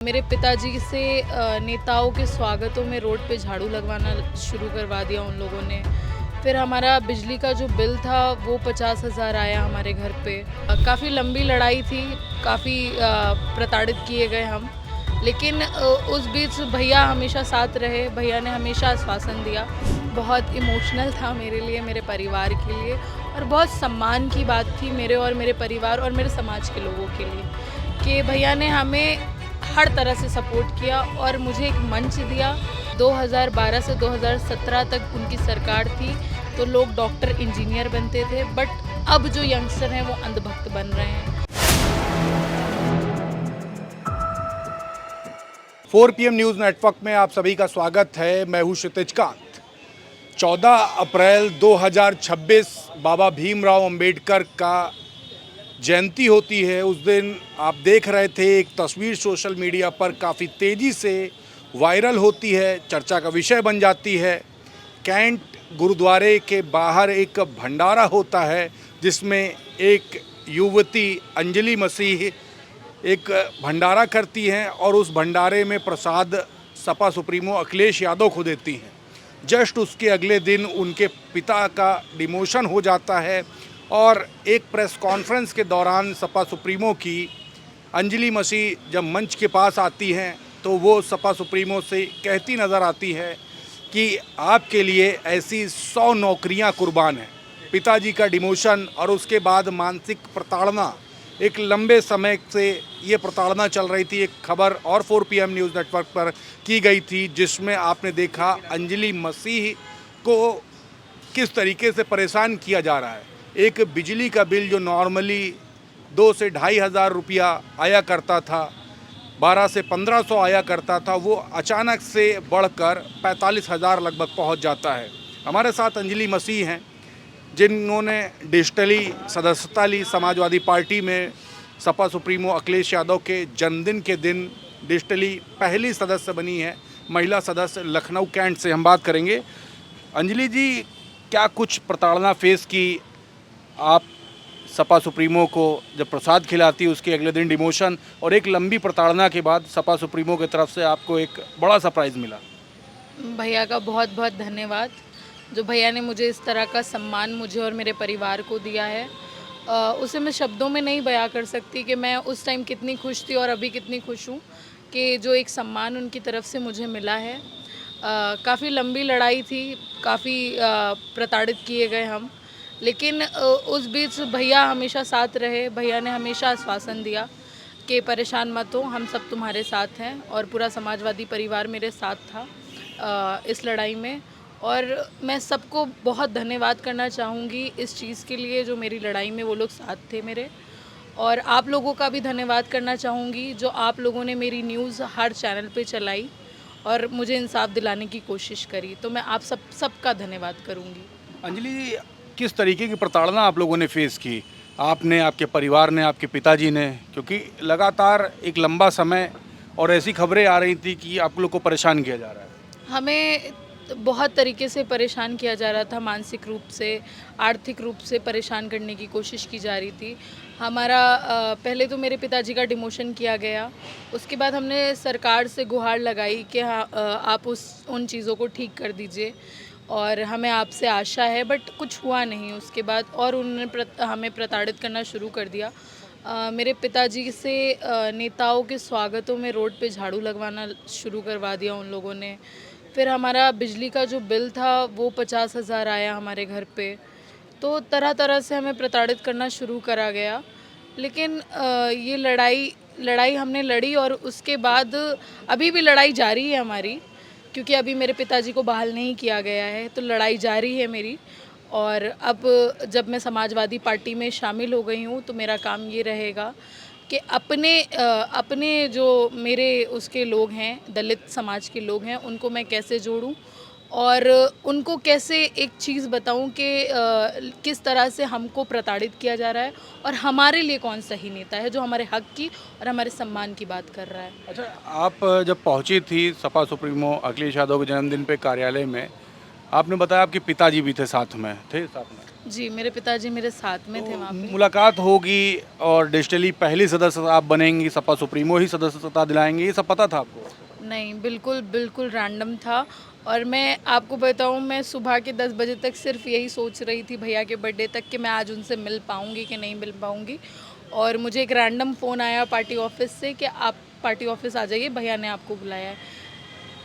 मेरे पिताजी से नेताओं के स्वागतों में रोड पे झाड़ू लगवाना शुरू करवा दिया उन लोगों ने। फिर हमारा बिजली का जो बिल था वो 50,000 आया हमारे घर पे। काफ़ी लंबी लड़ाई थी, काफ़ी प्रताड़ित किए गए हम, लेकिन उस बीच भैया हमेशा साथ रहे। भैया ने हमेशा आश्वासन दिया। बहुत इमोशनल था मेरे लिए, मेरे परिवार के लिए, और बहुत सम्मान की बात थी मेरे और मेरे परिवार और मेरे समाज के लोगों के लिए कि भैया ने हमें हर तरह से सपोर्ट किया और मुझे एक मंच दिया। 2012 से 2017 तक उनकी सरकार थी तो लोग डॉक्टर इंजीनियर बनते थे, बट अब जो यंगस्टर हैं वो अंधभक्त बन रहे हैं। 4 PM न्यूज़ नेटवर्क में आप सभी का स्वागत है। मैं हूँ क्षितिज कांत। 14 अप्रैल 2026 बाबा भीमराव अंबेडकर का जयंती होती है। उस दिन आप देख रहे थे एक तस्वीर सोशल मीडिया पर काफ़ी तेज़ी से वायरल होती है, चर्चा का विषय बन जाती है। कैंट गुरुद्वारे के बाहर एक भंडारा होता है जिसमें एक युवती अंजलि मसीह एक भंडारा करती हैं और उस भंडारे में प्रसाद सपा सुप्रीमो अखिलेश यादव को देती हैं। जस्ट उसके अगले दिन उनके पिता का डिमोशन हो जाता है और एक प्रेस कॉन्फ्रेंस के दौरान सपा सुप्रीमो की अंजलि मसीह जब मंच के पास आती हैं तो वो सपा सुप्रीमो से कहती नज़र आती है कि आपके लिए ऐसी 100 नौकरियां कुर्बान हैं। पिताजी का डिमोशन और उसके बाद मानसिक प्रताड़ना, एक लंबे समय से ये प्रताड़ना चल रही थी। एक खबर और 4 PM न्यूज़ नेटवर्क पर की गई थी जिसमें आपने देखा अंजलि मसीह को किस तरीके से परेशान किया जा रहा है। एक बिजली का बिल जो नॉर्मली 2 से 2,500 रुपया आया करता था, 12 से 1,500 आया करता था, वो अचानक से बढ़कर 45,000 लगभग पहुंच जाता है। हमारे साथ अंजलि मसीह हैं जिन्होंने डिजिटली सदस्यता ली समाजवादी पार्टी में। सपा सुप्रीमो अखिलेश यादव के जन्मदिन के दिन डिजिटली पहली सदस्य बनी है, महिला सदस्य। लखनऊ कैंट से हम बात करेंगे। अंजलि जी, क्या कुछ प्रताड़ना फेस की आप? सपा सुप्रीमो को जब प्रसाद खिलाती उसके अगले दिन डिमोशन, और एक लंबी प्रताड़ना के बाद सपा सुप्रीमो की तरफ से आपको एक बड़ा सरप्राइज़ मिला। भैया का बहुत बहुत धन्यवाद। जो भैया ने मुझे इस तरह का सम्मान मुझे और मेरे परिवार को दिया है, उसे मैं शब्दों में नहीं बयां कर सकती कि मैं उस टाइम कितनी खुश थी और अभी कितनी खुश हूँ कि जो एक सम्मान उनकी तरफ से मुझे मिला है। काफ़ी लंबी लड़ाई थी, काफ़ी प्रताड़ित किए गए हम, लेकिन उस बीच भैया हमेशा साथ रहे। भैया ने हमेशा आश्वासन दिया कि परेशान मत हो, हम सब तुम्हारे साथ हैं, और पूरा समाजवादी परिवार मेरे साथ था इस लड़ाई में। और मैं सबको बहुत धन्यवाद करना चाहूँगी इस चीज़ के लिए जो मेरी लड़ाई में वो लोग साथ थे मेरे। और आप लोगों का भी धन्यवाद करना चाहूँगी जो आप लोगों ने मेरी न्यूज़ हर चैनल पे चलाई और मुझे इंसाफ दिलाने की कोशिश करी, तो मैं आप सबका धन्यवाद करूँगी। अंजलि, किस तरीके की प्रताड़ना आप लोगों ने फेस की? आपने, आपके परिवार ने, आपके पिताजी ने? क्योंकि लगातार एक लंबा समय और ऐसी खबरें आ रही थी कि आप लोग को परेशान किया जा रहा है। हमें बहुत तरीके से परेशान किया जा रहा था, मानसिक रूप से, आर्थिक रूप से परेशान करने की कोशिश की जा रही थी। हमारा पहले तो मेरे पिताजी का डिमोशन किया गया, उसके बाद हमने सरकार से गुहार लगाई कि हाँ, आप उन चीज़ों को ठीक कर दीजिए और हमें आपसे आशा है, बट कुछ हुआ नहीं उसके बाद, और उन्होंने हमें प्रताड़ित करना शुरू कर दिया। मेरे पिताजी से नेताओं के स्वागतों में रोड पे झाड़ू लगवाना शुरू करवा दिया उन लोगों ने। फिर हमारा बिजली का जो बिल था वो 50,000 आया हमारे घर पे, तो तरह तरह से हमें प्रताड़ित करना शुरू करा गया। लेकिन ये लड़ाई हमने लड़ी और उसके बाद अभी भी लड़ाई जारी है हमारी, क्योंकि अभी मेरे पिताजी को बहाल नहीं किया गया है, तो लड़ाई जारी है मेरी। और अब जब मैं समाजवादी पार्टी में शामिल हो गई हूँ तो मेरा काम ये रहेगा कि अपने जो मेरे उसके लोग हैं, दलित समाज के लोग हैं, उनको मैं कैसे जोड़ूं और उनको कैसे एक चीज़ बताऊं कि किस तरह से हमको प्रताड़ित किया जा रहा है और हमारे लिए कौन सही नेता है जो हमारे हक की और हमारे सम्मान की बात कर रहा है। अच्छा, आप जब पहुंची थी सपा सुप्रीमो अखिलेश यादव के जन्मदिन पे कार्यालय में, आपने बताया आपके पिताजी भी थे साथ में? जी, मेरे पिताजी मेरे साथ में थे वहाँ पे। मुलाकात होगी और डिजिटली पहली सदस्य आप बनेंगी, सपा सुप्रीमो ही सदस्यता दिलाएंगे, ये सब पता था आपको? नहीं, बिल्कुल, बिल्कुल रैंडम था। और मैं आपको बताऊँ, मैं सुबह के 10 बजे तक सिर्फ़ यही सोच रही थी भैया के बर्थडे तक कि मैं आज उनसे मिल पाऊँगी कि नहीं मिल पाऊँगी। और मुझे एक रैंडम फ़ोन आया पार्टी ऑफ़िस से कि आप पार्टी ऑफ़िस आ जाइए, भैया ने आपको बुलाया है।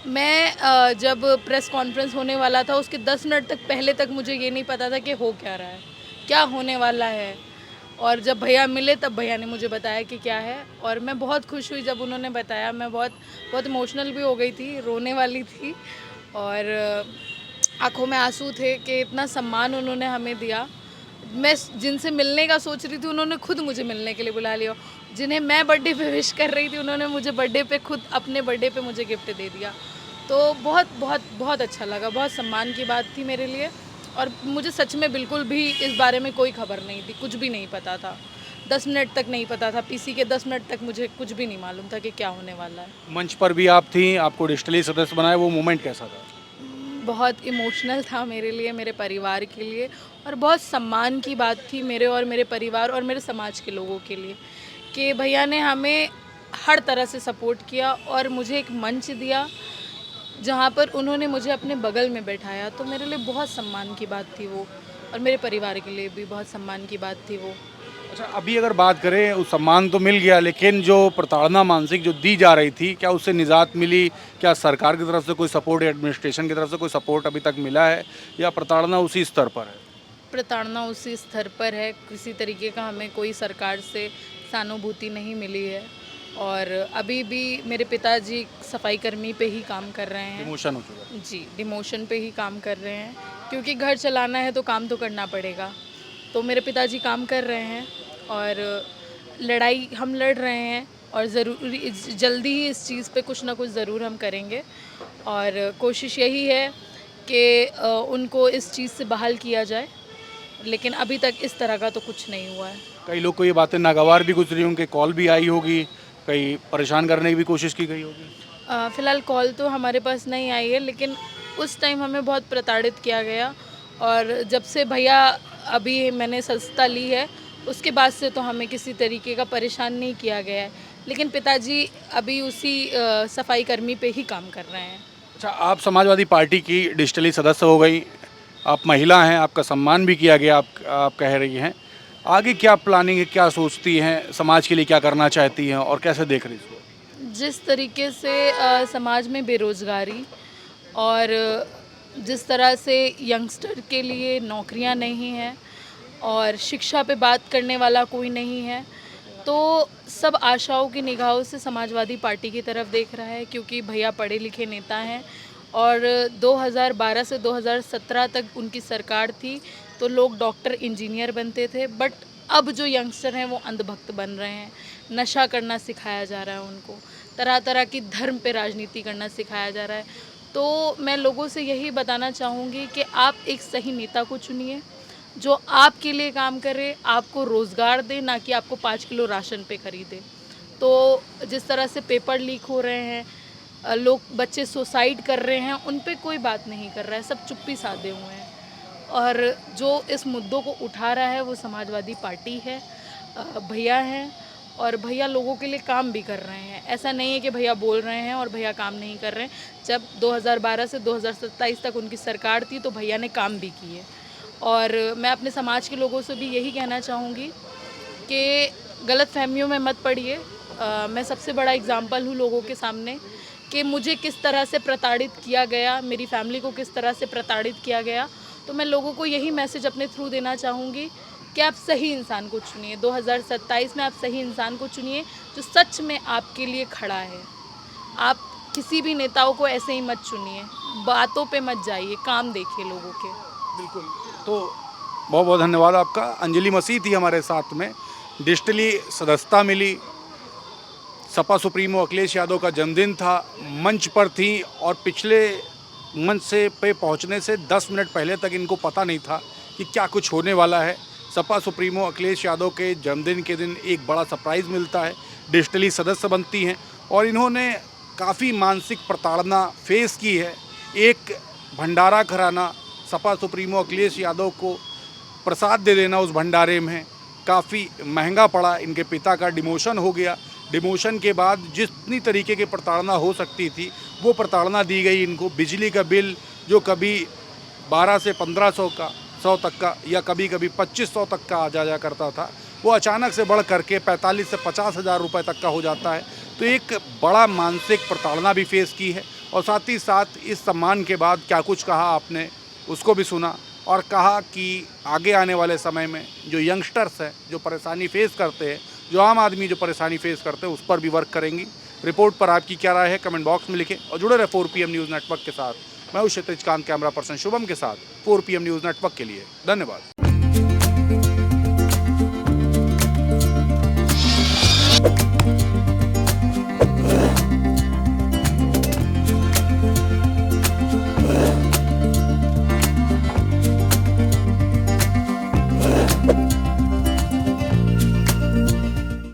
मैं जब प्रेस कॉन्फ्रेंस होने वाला था उसके 10 मिनट तक पहले तक मुझे ये नहीं पता था कि हो क्या रहा है, क्या होने वाला है। और जब भैया मिले तब भैया ने मुझे बताया कि क्या है, और मैं बहुत खुश हुई जब उन्होंने बताया। मैं बहुत बहुत इमोशनल भी हो गई थी, रोने वाली थी। और आँखों में आँसू थे कि इतना सम्मान उन्होंने हमें दिया। मैं जिनसे मिलने का सोच रही थी उन्होंने खुद मुझे मिलने के लिए बुला लिया। जिन्हें मैं बर्थडे पे विश कर रही थी उन्होंने मुझे बर्थडे पे खुद अपने बर्थडे पे मुझे गिफ्ट दे दिया। तो बहुत बहुत बहुत अच्छा लगा, बहुत सम्मान की बात थी मेरे लिए। और मुझे सच में बिल्कुल भी इस बारे में कोई खबर नहीं थी, कुछ भी नहीं पता था। 10 मिनट तक नहीं पता था, पीसी के 10 मिनट तक मुझे कुछ भी नहीं मालूम था कि क्या होने वाला है। मंच पर भी आप थीं, आपको डिजिटली सदस्य बनाया, वो मोमेंट कैसा था? बहुत इमोशनल था मेरे लिए, मेरे परिवार के लिए। और बहुत सम्मान की बात थी मेरे और मेरे परिवार और मेरे समाज के लोगों के लिए कि भैया ने हमें हर तरह से सपोर्ट किया और मुझे एक मंच दिया जहाँ पर उन्होंने मुझे अपने बगल में बैठाया। तो मेरे लिए बहुत सम्मान की बात थी वो, और मेरे परिवार के लिए भी बहुत सम्मान की बात थी वो। अच्छा, अभी अगर बात करें, उस सम्मान तो मिल गया, लेकिन जो प्रताड़ना मानसिक जो दी जा रही थी, क्या उससे निजात मिली? क्या सरकार की तरफ से कोई सपोर्ट या एडमिनिस्ट्रेशन की तरफ से कोई सपोर्ट अभी तक मिला है, या प्रताड़ना उसी स्तर पर है? प्रताड़ना उसी स्तर पर है, किसी तरीके का हमें कोई सरकार से सहानुभूति नहीं मिली है। और अभी भी मेरे पिताजी सफाई कर्मी पे ही काम कर रहे हैं। इमोशन हो चुका है। जी, डिमोशन पे ही काम कर रहे हैं, क्योंकि घर चलाना है तो काम तो करना पड़ेगा। तो मेरे पिताजी काम कर रहे हैं और लड़ाई हम लड़ रहे हैं, और ज़रूरी जल्दी ही इस चीज़ पे कुछ ना कुछ ज़रूर हम करेंगे। और कोशिश यही है कि उनको इस चीज़ से बहाल किया जाए, लेकिन अभी तक इस तरह का तो कुछ नहीं हुआ है। कई लोग को ये बातें नागवार भी गुजरी, उनके कॉल भी आई होगी, कई परेशान करने की भी कोशिश की गई होगी। फ़िलहाल कॉल तो हमारे पास नहीं आई है, लेकिन उस टाइम हमें बहुत प्रताड़ित किया गया। और जब से भैया अभी मैंने सदस्यता ली है उसके बाद से तो हमें किसी तरीके का परेशान नहीं किया गया है, लेकिन पिताजी अभी उसी सफाई कर्मी पे ही काम कर रहे हैं। अच्छा, आप समाजवादी पार्टी की डिजिटली सदस्य हो गई, आप महिला हैं, आपका सम्मान भी किया गया, आप कह रही हैं। आगे क्या प्लानिंग है, क्या सोचती हैं, समाज के लिए क्या करना चाहती हैं और कैसे देख रही हैं इसको? जिस तरीके से समाज में बेरोज़गारी और जिस तरह से यंगस्टर के लिए नौकरियां नहीं हैं और शिक्षा पे बात करने वाला कोई नहीं है, तो सब आशाओं की निगाहों से समाजवादी पार्टी की तरफ देख रहा है, क्योंकि भैया पढ़े लिखे नेता हैं। और 2012 से 2017 तक उनकी सरकार थी तो लोग डॉक्टर इंजीनियर बनते थे, बट अब जो यंगस्टर हैं वो अंधभक्त बन रहे हैं। नशा करना सिखाया जा रहा है उनको, तरह तरह की धर्म पे राजनीति करना सिखाया जा रहा है। तो मैं लोगों से यही बताना चाहूँगी कि आप एक सही नेता को चुनिए जो आपके लिए काम करे, आपको रोज़गार दे, ना कि आपको 5 किलो राशन पे खरीदे। तो जिस तरह से पेपर लीक हो रहे हैं, लोग बच्चे सुसाइड कर रहे हैं, उन पे कोई बात नहीं कर रहा है, सब चुप्पी साधे हुए हैं। और जो इस मुद्दों को उठा रहा है वो समाजवादी पार्टी है, भैया हैं। और भैया लोगों के लिए काम भी कर रहे हैं, ऐसा नहीं है कि भैया बोल रहे हैं और भैया काम नहीं कर रहे हैं। जब 2012 से 2027 तक उनकी सरकार थी तो भैया ने काम भी किए। और मैं अपने समाज के लोगों से भी यही कहना चाहूँगी कि गलत फहमियों में मत पड़िए। मैं सबसे बड़ा एग्ज़ाम्पल हूँ लोगों के सामने कि मुझे किस तरह से प्रताड़ित किया गया, मेरी फैमिली को किस तरह से प्रताड़ित किया गया। तो मैं लोगों को यही मैसेज अपने थ्रू देना चाहूँगी कि आप सही इंसान को चुनिए। 2027 में आप सही इंसान को चुनिए जो सच में आपके लिए खड़ा है। आप किसी भी नेताओं को ऐसे ही मत चुनिए, बातों पे मत जाइए, काम देखिए लोगों के। बिल्कुल। तो बहुत बहुत धन्यवाद आपका। अंजलि मसीह थी हमारे साथ में, डिजिटली सदस्यता मिली, सपा सुप्रीमो अखिलेश यादव का जन्मदिन था, मंच पर थी और पिछले मंच से पे पहुंचने से 10 मिनट पहले तक इनको पता नहीं था कि क्या कुछ होने वाला है। सपा सुप्रीमो अखिलेश यादव के जन्मदिन के दिन एक बड़ा सरप्राइज़ मिलता है, डिजिटली सदस्य बनती हैं और इन्होंने काफ़ी मानसिक प्रताड़ना फेस की है। एक भंडारा घराना सपा सुप्रीमो अखिलेश यादव को प्रसाद दे देना उस भंडारे में काफ़ी महंगा पड़ा। इनके पिता का डिमोशन हो गया। डिमोशन के बाद जितनी तरीके की प्रताड़ना हो सकती थी वो प्रताड़ना दी गई इनको। बिजली का बिल जो कभी 12 से 1500 का 100 तक का या कभी कभी 2500 तक का आ जाया करता था, वो अचानक से बढ़ करके 45 से 50 हज़ार रुपये तक का हो जाता है। तो एक बड़ा मानसिक प्रताड़ना भी फेस की है। और साथ ही साथ इस सम्मान के बाद क्या कुछ कहा आपने उसको भी सुना, और कहा कि आगे आने वाले समय में जो यंगस्टर्स हैं जो परेशानी फेस करते हैं, जो आम आदमी जो परेशानी फेस करते हैं, उस पर भी वर्क करेंगी। रिपोर्ट पर आपकी क्या राय है कमेंट बॉक्स में लिखें और जुड़े रहे 4 PM न्यूज़ नेटवर्क के साथ। मैं हूं क्षितिज कांत, कैमरा पर्सन शुभम के साथ 4 PM न्यूज़ नेटवर्क के लिए। धन्यवाद।